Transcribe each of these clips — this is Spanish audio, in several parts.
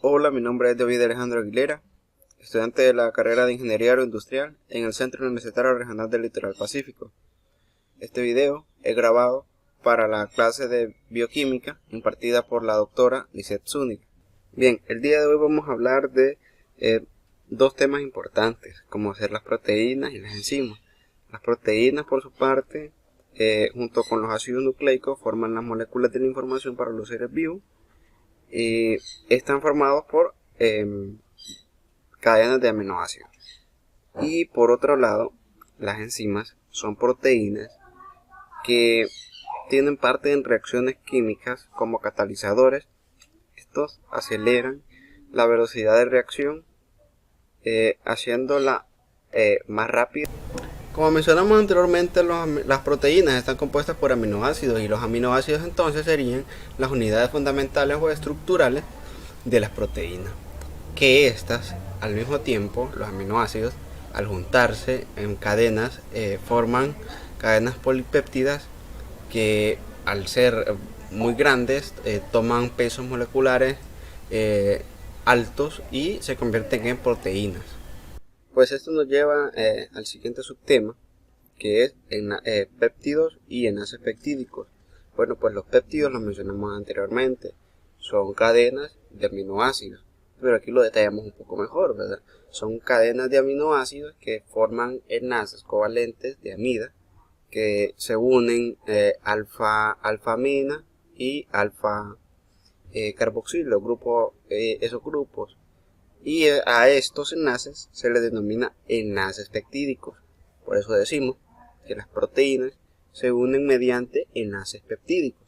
Hola, mi nombre es David Alejandro Aguilera, estudiante de la carrera de Ingeniería Aeroindustrial en el Centro Universitario Regional del Litoral Pacífico. Este video es grabado para la clase de bioquímica impartida por la doctora Lisette Zúñiga. Bien, el día de hoy vamos a hablar de dos temas importantes, como ser las proteínas y las enzimas. Las proteínas, por su parte, junto con los ácidos nucleicos, forman las moléculas de la información para los seres vivos y están formados por cadenas de aminoácidos. Y por otro lado, las enzimas son proteínas que tienen parte en reacciones químicas como catalizadores. Estos aceleran la velocidad de reacción, haciéndola más rápida. Como mencionamos anteriormente, las proteínas están compuestas por aminoácidos, y los aminoácidos entonces serían las unidades fundamentales o estructurales de las proteínas, que estas al mismo tiempo, los aminoácidos, al juntarse en cadenas, forman cadenas polipéptidas que al ser muy grandes toman pesos moleculares altos y se convierten en proteínas. Pues esto nos lleva al siguiente subtema, que es péptidos y enlaces peptídicos. Bueno, pues los péptidos los mencionamos anteriormente, son cadenas de aminoácidos, pero aquí lo detallamos un poco mejor, ¿verdad? Son cadenas de aminoácidos que forman enlaces covalentes de amida que se unen alfa-amina y alfa carboxilo, esos grupos, y a estos enlaces se les denomina enlaces peptídicos. Por eso decimos que las proteínas se unen mediante enlaces peptídicos.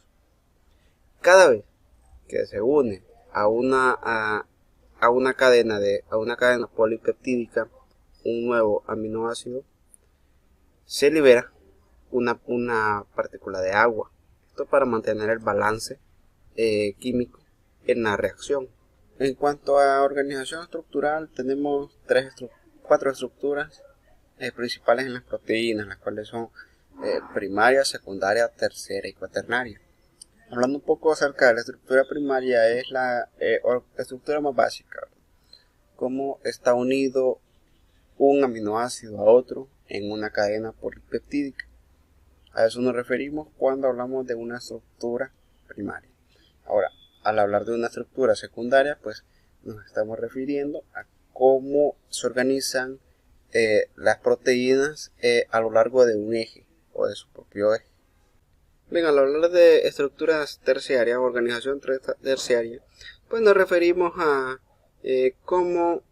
Cada vez que se une a una cadena polipeptídica un nuevo aminoácido, se libera una partícula de agua. Esto para mantener el balance químico en la reacción. En cuanto a organización estructural, tenemos cuatro estructuras principales en las proteínas, las cuales son primaria, secundaria, terciaria y cuaternaria. Hablando un poco acerca de la estructura primaria, es la estructura más básica, cómo está unido un aminoácido a otro en una cadena polipeptídica. A eso nos referimos cuando hablamos de una estructura primaria. Ahora, al hablar de una estructura secundaria, pues nos estamos refiriendo a cómo se organizan las proteínas a lo largo de un eje o de su propio eje. Bien, al hablar de estructuras terciarias o organización terciaria, pues nos referimos a cómo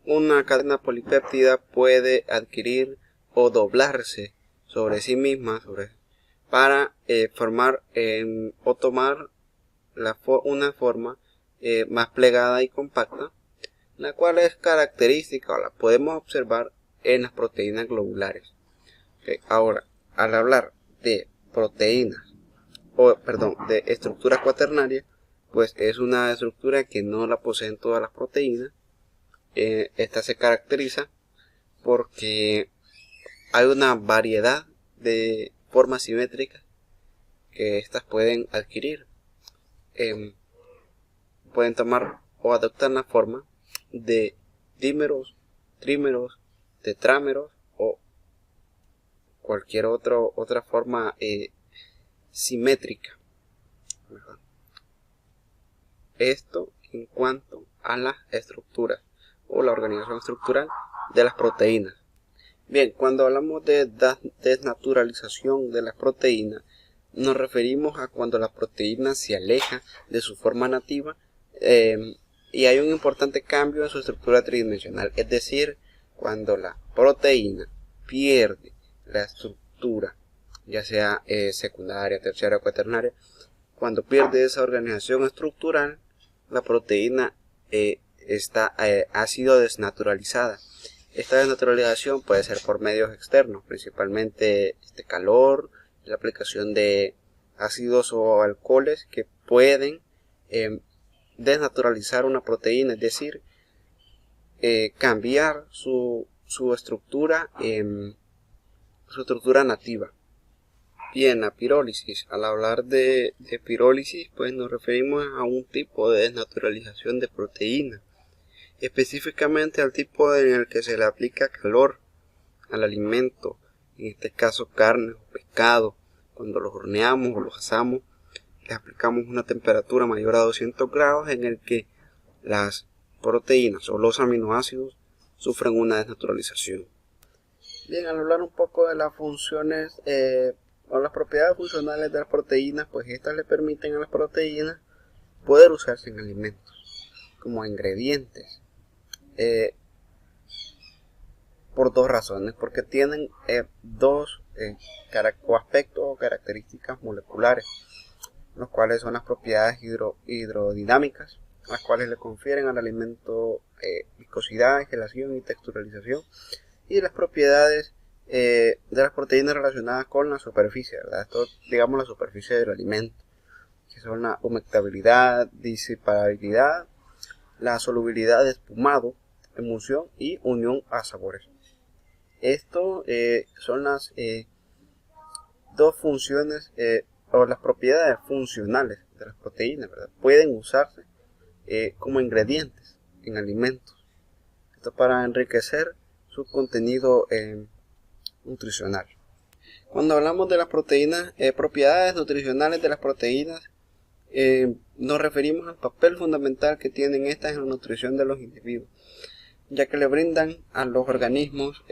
una cadena polipéptida puede adquirir o doblarse sobre sí misma para formar o tomar una forma más plegada y compacta, la cual es característica o la podemos observar en las proteínas globulares. Ahora, al hablar de proteínas, de estructura cuaternaria, pues es una estructura que no la poseen todas las proteínas. Esta se caracteriza porque hay una variedad de formas simétricas que estas pueden adquirir. Pueden tomar o adoptar la forma de dímeros, trímeros, tetrámeros o cualquier otra forma simétrica. Esto en cuanto a las estructuras o la organización estructural de las proteínas. Bien, cuando hablamos de desnaturalización de las proteínas, nos referimos a cuando la proteína se aleja de su forma nativa y hay un importante cambio en su estructura tridimensional, es decir, cuando la proteína pierde la estructura, ya sea secundaria, terciaria o cuaternaria, cuando pierde esa organización estructural, la proteína ha sido desnaturalizada. Esta desnaturalización puede ser por medios externos, principalmente calor, la aplicación de ácidos o alcoholes que pueden desnaturalizar una proteína, es decir, cambiar su estructura nativa. Bien, la pirólisis. Al hablar de pirólisis, pues nos referimos a un tipo de desnaturalización de proteínas, específicamente al tipo en el que se le aplica calor al alimento, en este caso carne o pescado. Cuando los horneamos o los asamos, les aplicamos una temperatura mayor a 200 grados en el que las proteínas o los aminoácidos sufren una desnaturalización. Bien, al hablar un poco de las funciones o las propiedades funcionales de las proteínas, pues estas le permiten a las proteínas poder usarse en alimentos como ingredientes por dos razones, porque tienen dos aspectos o características moleculares, los cuales son las propiedades hidrodinámicas, las cuales le confieren al alimento viscosidad, gelación y texturalización, y las propiedades de las proteínas relacionadas con la superficie, ¿verdad? Esto, digamos, la superficie del alimento, que son la humectabilidad, disipabilidad, la solubilidad de espumado, emulsión y unión a sabores. Esto son las dos funciones o las propiedades funcionales de las proteínas, ¿verdad? Pueden usarse como ingredientes en alimentos. Esto para enriquecer su contenido nutricional. Cuando hablamos de las proteínas, propiedades nutricionales de las proteínas, nos referimos al papel fundamental que tienen estas en la nutrición de los individuos, ya que le brindan a los organismos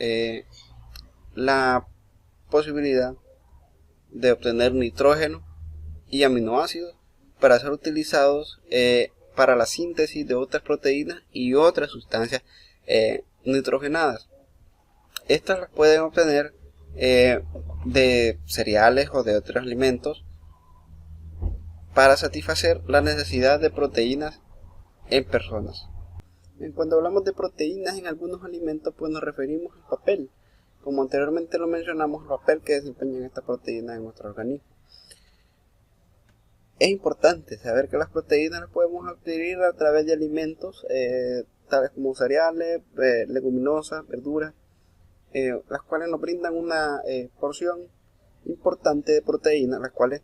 la posibilidad de obtener nitrógeno y aminoácidos para ser utilizados para la síntesis de otras proteínas y otras sustancias nitrogenadas. Estas las pueden obtener de cereales o de otros alimentos para satisfacer la necesidad de proteínas en personas. Cuando hablamos de proteínas en algunos alimentos, pues nos referimos al papel, como anteriormente lo mencionamos, el papel que desempeñan estas proteínas en nuestro organismo. Es importante saber que las proteínas las podemos adquirir a través de alimentos tales como cereales, leguminosas, verduras, las cuales nos brindan una porción importante de proteínas, las cuales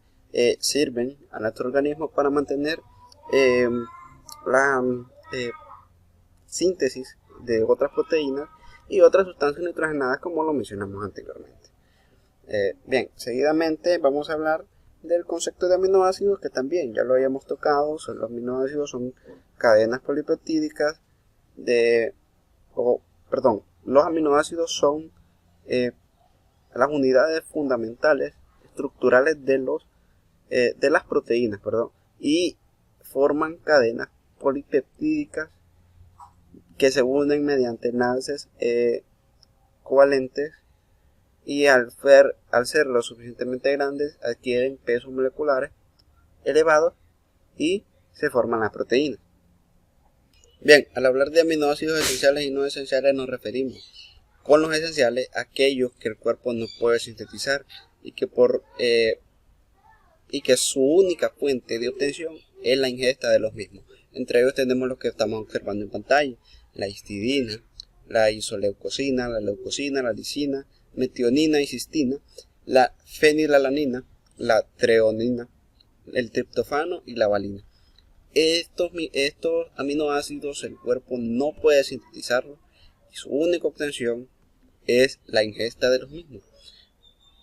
sirven a nuestro organismo para mantener la síntesis de otras proteínas y otras sustancias nitrogenadas, como lo mencionamos anteriormente. Bien, seguidamente vamos a hablar del concepto de aminoácidos, que también ya lo habíamos tocado. Los aminoácidos son cadenas polipeptídicas los aminoácidos son las unidades fundamentales estructurales de las proteínas, y forman cadenas polipeptídicas que se unen mediante enlaces covalentes, y al ser lo suficientemente grandes adquieren pesos moleculares elevados y se forman las proteínas. Bien, al hablar de aminoácidos esenciales y no esenciales, nos referimos con los esenciales a aquellos que el cuerpo no puede sintetizar y que su única fuente de obtención es la ingesta de los mismos. Entre ellos tenemos los que estamos observando en pantalla: la histidina, la isoleucosina, la leucosina, la lisina, metionina y cistina, la fenilalanina, la treonina, el triptofano y la valina. Estos aminoácidos el cuerpo no puede sintetizarlos y su única obtención es la ingesta de los mismos.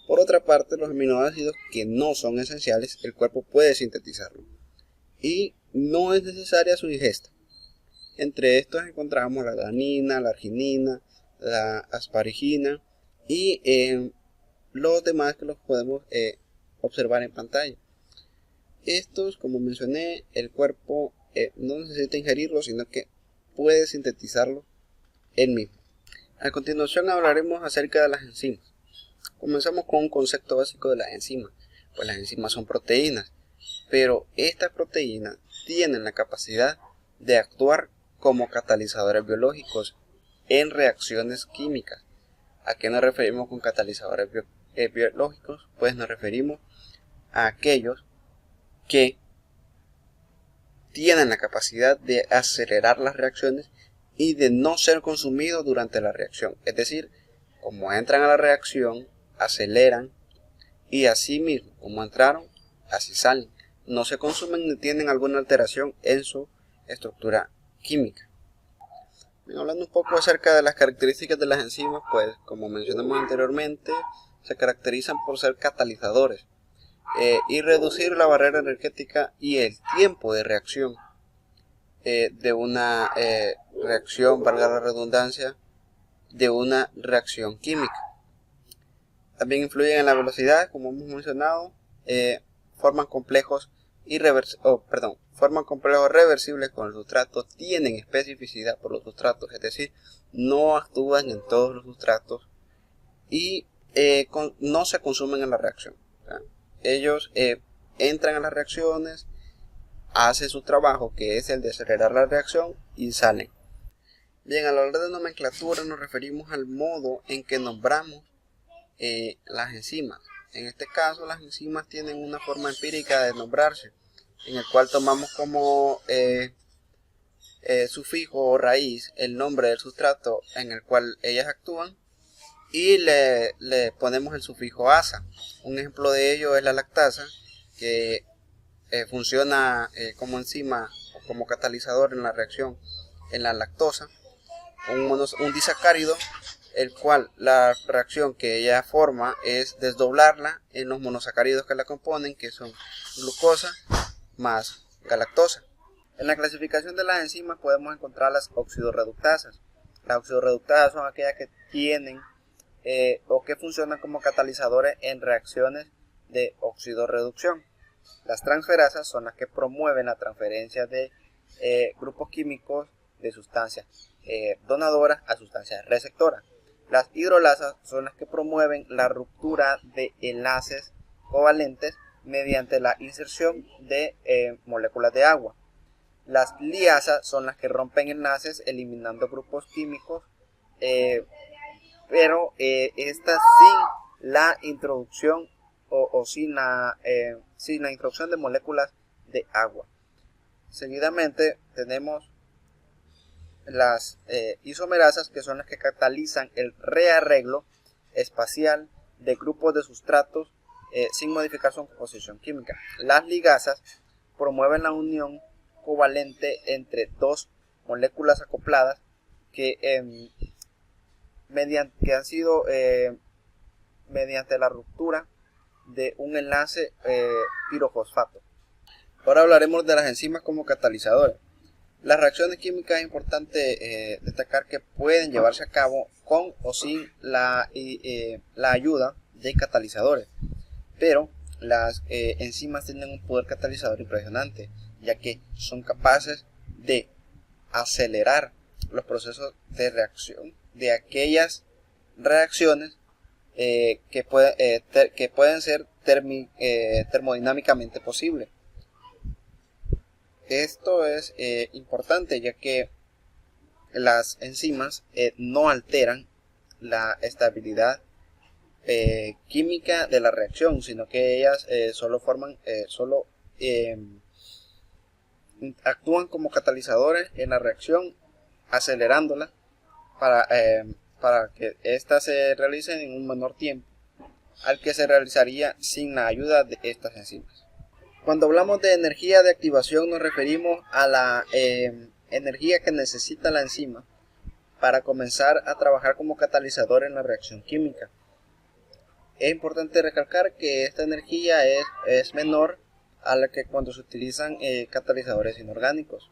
Por otra parte, los aminoácidos que no son esenciales, el cuerpo puede sintetizarlos y no es necesaria su ingesta. Entre estos encontramos la alanina, la arginina, la asparagina y los demás que los podemos observar en pantalla. Estos, como mencioné, el cuerpo no necesita ingerirlos, sino que puede sintetizarlos él mismo. A continuación hablaremos acerca de las enzimas. Comenzamos con un concepto básico de las enzimas. Pues las enzimas son proteínas, pero estas proteínas tienen la capacidad de actuar como catalizadores biológicos en reacciones químicas. ¿A qué nos referimos con catalizadores biológicos? Pues nos referimos a aquellos que tienen la capacidad de acelerar las reacciones y de no ser consumidos durante la reacción. Es decir, como entran a la reacción, aceleran y así mismo como entraron, así salen. No se consumen ni tienen alguna alteración en su estructura química. Bien, hablando un poco acerca de las características de las enzimas, pues como mencionamos anteriormente, se caracterizan por ser catalizadores y reducir la barrera energética y el tiempo de reacción de una reacción, valga la redundancia, de una reacción química. También influyen en la velocidad, como hemos mencionado, forman complejos reversibles con el sustrato, tienen especificidad por los sustratos, es decir, no actúan en todos los sustratos y no se consumen en la reacción. Ellos entran a las reacciones, hacen su trabajo, que es el de acelerar la reacción, y salen. Bien, a la hora de nomenclatura nos referimos al modo en que nombramos las enzimas. En este caso, las enzimas tienen una forma empírica de nombrarse, en el cual tomamos como sufijo o raíz el nombre del sustrato en el cual ellas actúan y le ponemos el sufijo asa. Un ejemplo de ello es la lactasa, que funciona como enzima o como catalizador en la reacción en la lactosa, un disacárido, el cual la reacción que ella forma es desdoblarla en los monosacáridos que la componen, que son glucosa más galactosa. En la clasificación de las enzimas podemos encontrar las oxidorreductasas. Las oxidorreductasas son aquellas que tienen o que funcionan como catalizadores en reacciones de oxidorreducción. Las transferasas son las que promueven la transferencia de grupos químicos de sustancias donadoras a sustancias receptoras. Las hidrolasas son las que promueven la ruptura de enlaces covalentes mediante la inserción de moléculas de agua. Las liasas son las que rompen enlaces eliminando grupos químicos, pero estas sin la introducción sin la introducción de moléculas de agua. Seguidamente tenemos las isomerasas, que son las que catalizan el rearreglo espacial de grupos de sustratos sin modificar su composición química. Las ligasas promueven la unión covalente entre dos moléculas acopladas que han sido mediante la ruptura de un enlace pirofosfato. Ahora hablaremos de las enzimas como catalizadores. Las reacciones químicas es importante destacar que pueden llevarse a cabo con o sin la ayuda de catalizadores, pero las enzimas tienen un poder catalizador impresionante, ya que son capaces de acelerar los procesos de reacción de aquellas reacciones que pueden ser termodinámicamente posibles. Esto es importante, ya que las enzimas no alteran la estabilidad química de la reacción, sino que ellas solo actúan como catalizadores en la reacción, acelerándola para que ésta se realice en un menor tiempo al que se realizaría sin la ayuda de estas enzimas. Cuando hablamos de energía de activación nos referimos a la energía que necesita la enzima para comenzar a trabajar como catalizador en la reacción química. Es importante recalcar que esta energía es menor a la que cuando se utilizan catalizadores inorgánicos.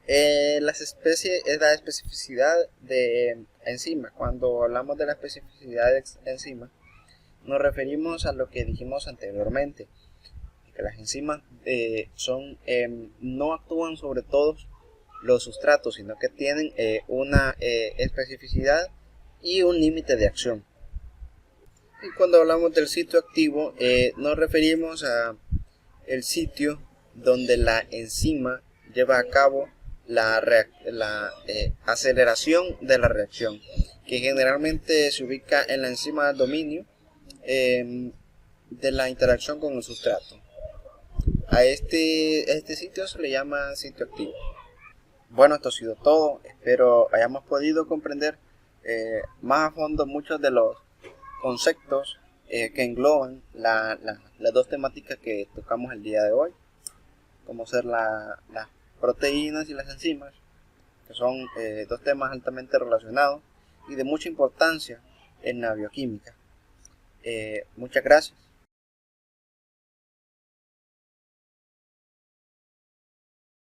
La especificidad de enzima. Cuando hablamos de la especificidad de enzima nos referimos a lo que dijimos anteriormente, que las enzimas no actúan sobre todos los sustratos, sino que tienen una especificidad y un límite de acción. Y cuando hablamos del sitio activo, nos referimos a el sitio donde la enzima lleva a cabo la aceleración de la reacción, que generalmente se ubica en la enzima del dominio de la interacción con el sustrato. A este sitio se le llama sitio activo. Bueno, esto ha sido todo. Espero hayamos podido comprender más a fondo muchos de los conceptos que engloban las dos temáticas que tocamos el día de hoy, como ser las proteínas y las enzimas, que son dos temas altamente relacionados y de mucha importancia en la bioquímica. Muchas gracias.